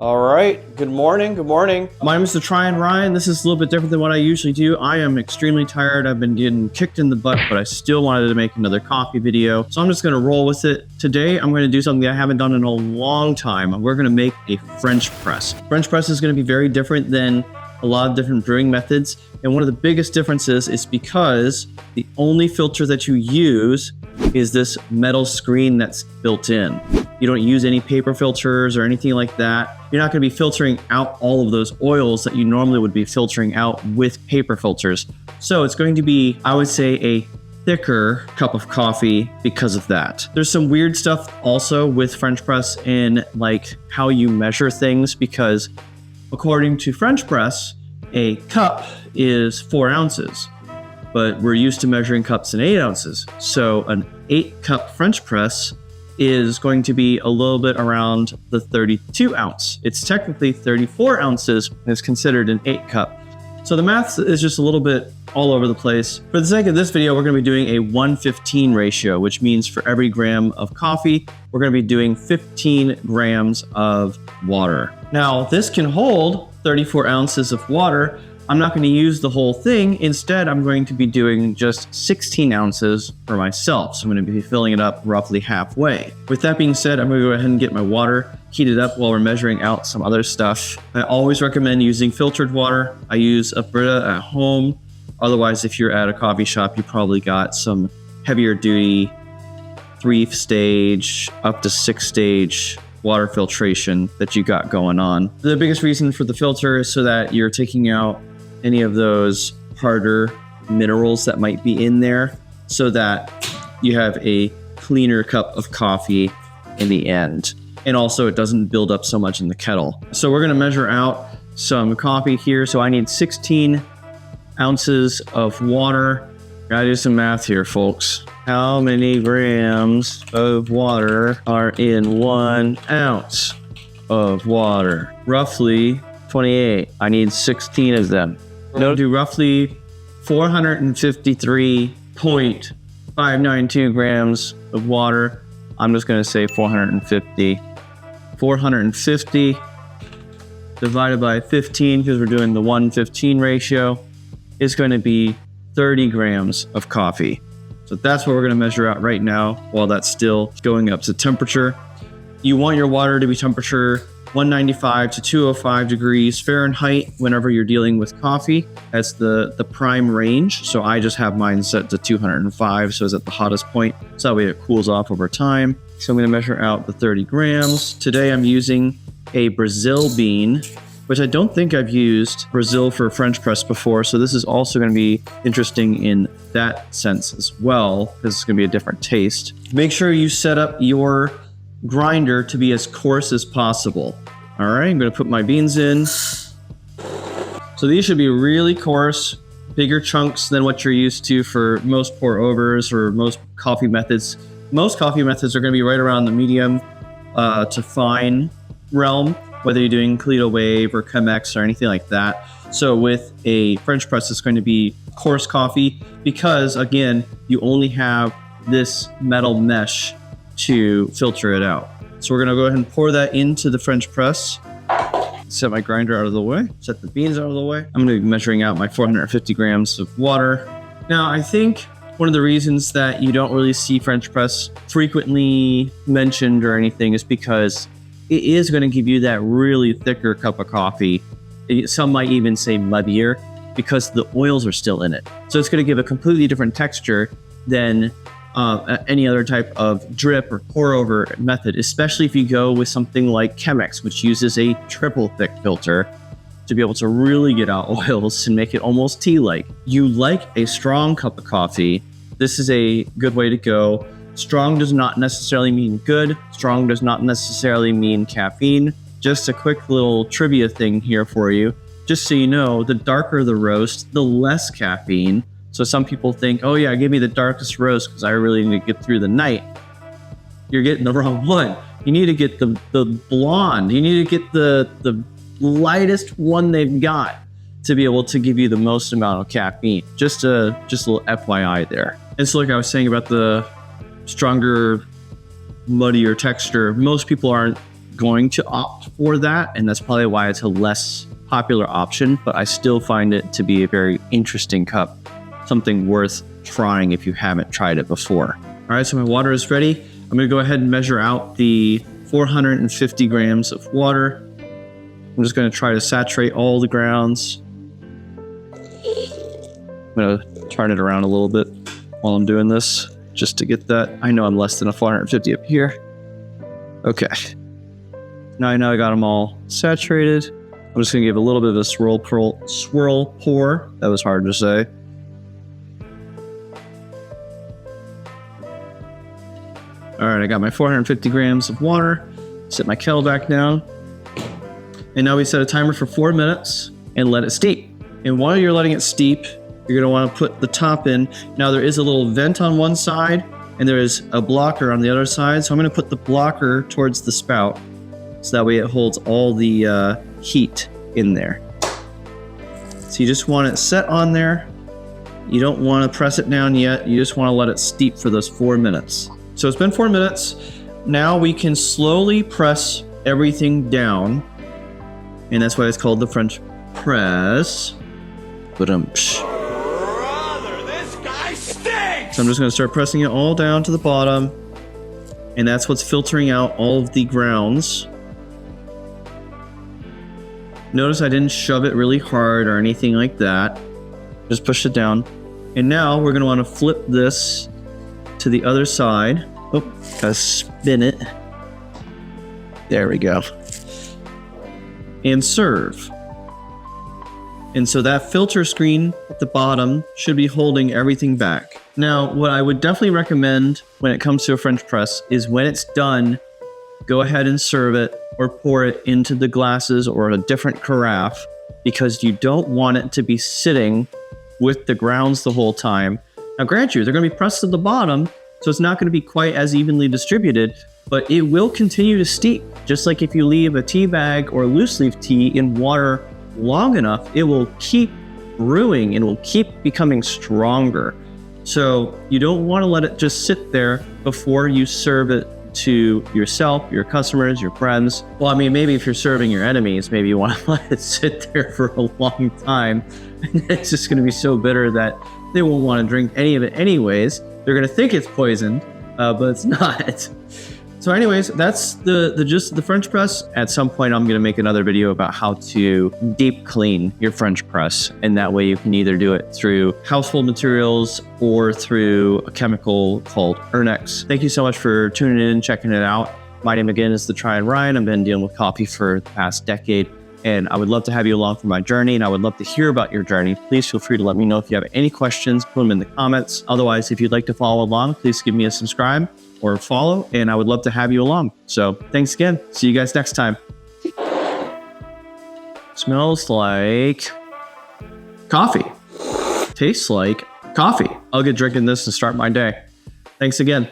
All right. Good morning. Good morning. My name is thetryinryan. This is a little bit different than what I usually do. I am extremely tired. I've been getting kicked in the butt, but I still wanted to make another coffee video. So I'm just going to roll with it. Today, I'm going to do something that I haven't done in a long time. We're going to make a French press. French press is going to be very different than a lot of different brewing methods. And one of the biggest differences is because the only filter that you use is this metal screen that's built in. You don't use any paper filters or anything like that. You're not going to be filtering out all of those oils that you normally would be filtering out with paper filters. So it's going to be, I would say, a thicker cup of coffee because of that. There's some weird stuff also with French press in like how you measure things, because according to French press, a cup is 4 ounces, but we're used to measuring cups in 8 ounces. So an 8-cup French press is going to be a little bit around the 32 ounce. It's technically 34 ounces and is considered an 8-cup. So the math is just a little bit all over the place. For the sake of this video, we're going to be doing a 1:15 ratio, which means for every gram of coffee, we're going to be doing 15 grams of water. Now, this can hold 34 ounces of water. I'm not going to use the whole thing. Instead, I'm going to be doing just 16 ounces for myself. So I'm going to be filling it up roughly halfway. With that being said, I'm going to go ahead and get my water heated up while we're measuring out some other stuff. I always recommend using filtered water. I use a Brita at home. Otherwise, if you're at a coffee shop, you probably got some heavier duty 3-stage up to 6-stage water filtration that you got going on. The biggest reason for the filter is so that you're taking out any of those harder minerals that might be in there, so that you have a cleaner cup of coffee in the end. And also it doesn't build up so much in the kettle. So we're gonna measure out some coffee here. So I need 16 ounces of water. Gotta do some math here, folks. How many grams of water are in 1 ounce of water? Roughly 28. I need 16 of them. No, do roughly 453.592 grams of water. I'm just going to say 450. 450 divided by 15, because we're doing the 1:15 ratio, is going to be 30 grams of coffee. So that's what we're going to measure out right now while that's still going up to temperature. You want your water to be temperature 195 to 205 degrees Fahrenheit whenever you're dealing with coffee. That's the prime range. So I just have mine set to 205, so it's at the hottest point. So that way it cools off over time. So I'm going to measure out the 30 grams. Today I'm using a Brazil bean, which I don't think I've used Brazil for French press before. So this is also going to be interesting in that sense as well, because it's going to be a different taste. Make sure you set up your grinder to be as coarse as possible. All right, I'm going to put my beans in. So these should be really coarse, bigger chunks than what you're used to for most pour overs or most coffee methods. Most coffee methods are going to be right around the medium to fine realm, whether you're doing Clito Wave or Chemex or anything like that. So with a French press, it's going to be coarse coffee because, again, you only have this metal mesh to filter it out. So we're going to go ahead and pour that into the French press. Set my grinder out of the way. Set the beans out of the way. I'm going to be measuring out my 450 grams of water. Now, I think one of the reasons that you don't really see French press frequently mentioned or anything is because it is going to give you that really thicker cup of coffee. Some might even say muddier because the oils are still in it. So it's going to give a completely different texture than any other type of drip or pour over method, especially if you go with something like Chemex, which uses a triple thick filter to be able to really get out oils and make it almost tea-like. You like a strong cup of coffee, this is a good way to go. Strong does not necessarily mean good. Strong does not necessarily mean caffeine. Just a quick little trivia thing here for you. Just so you know, the darker the roast, the less caffeine. So some people think, oh yeah, give me the darkest roast because I really need to get through the night. You're getting the wrong one. You need to get the blonde. You need to get the lightest one they've got to be able to give you the most amount of caffeine. Just a little FYI there. And so like I was saying about the stronger, muddier texture, most people aren't going to opt for that, and that's probably why it's a less popular option, but I still find it to be a very interesting cup, something worth trying if you haven't tried it before. All right, so my water is ready. I'm gonna go ahead and measure out the 450 grams of water. I'm just gonna try to saturate all the grounds. I'm gonna turn it around a little bit while I'm doing this, just to get that. I know I'm less than a 450 up here. Okay. Now I know I got them all saturated. I'm just gonna give a little bit of a swirl pour. That was hard to say. All right, I got my 450 grams of water. Set my kettle back down. And now we set a timer for 4 minutes and let it steep. And while you're letting it steep, you're gonna wanna put the top in. Now there is a little vent on one side and there is a blocker on the other side. So I'm gonna put the blocker towards the spout so that way it holds all the heat in there. So you just want it set on there. You don't wanna press it down yet. You just wanna let it steep for those 4 minutes. So it's been 4 minutes. Now we can slowly press everything down. And that's why it's called the French press. Brother, this guy stinks! So I'm just gonna start pressing it all down to the bottom. And that's what's filtering out all of the grounds. Notice I didn't shove it really hard or anything like that. Just push it down. And now we're gonna wanna flip this to the other side. Oh, gotta spin it. There we go. And serve. And so that filter screen at the bottom should be holding everything back. Now, what I would definitely recommend when it comes to a French press is when it's done, go ahead and serve it or pour it into the glasses or a different carafe, because you don't want it to be sitting with the grounds the whole time. Now, grant you, they're gonna be pressed to the bottom, so it's not gonna be quite as evenly distributed, but it will continue to steep. Just like if you leave a tea bag or loose leaf tea in water long enough, it will keep brewing and will keep becoming stronger. So you don't wanna let it just sit there before you serve it to yourself, your customers, your friends. Well, I mean, maybe if you're serving your enemies, maybe you wanna let it sit there for a long time. It's just gonna be so bitter that they won't wanna drink any of it anyways. They're gonna think it's poisoned, but it's not. So anyways, that's the gist of the French press. At some point, I'm gonna make another video about how to deep clean your French press. And that way you can either do it through household materials or through a chemical called Ernex. Thank you so much for tuning in and checking it out. My name again is thetryinryan. I've been dealing with coffee for the past decade. And I would love to have you along for my journey, and I would love to hear about your journey. Please feel free to let me know if you have any questions, put them in the comments. Otherwise, if you'd like to follow along, please give me a subscribe or follow, and I would love to have you along. So thanks again. See you guys next time. Smells like coffee. Tastes like coffee. I'll get drinking this and start my day. Thanks again.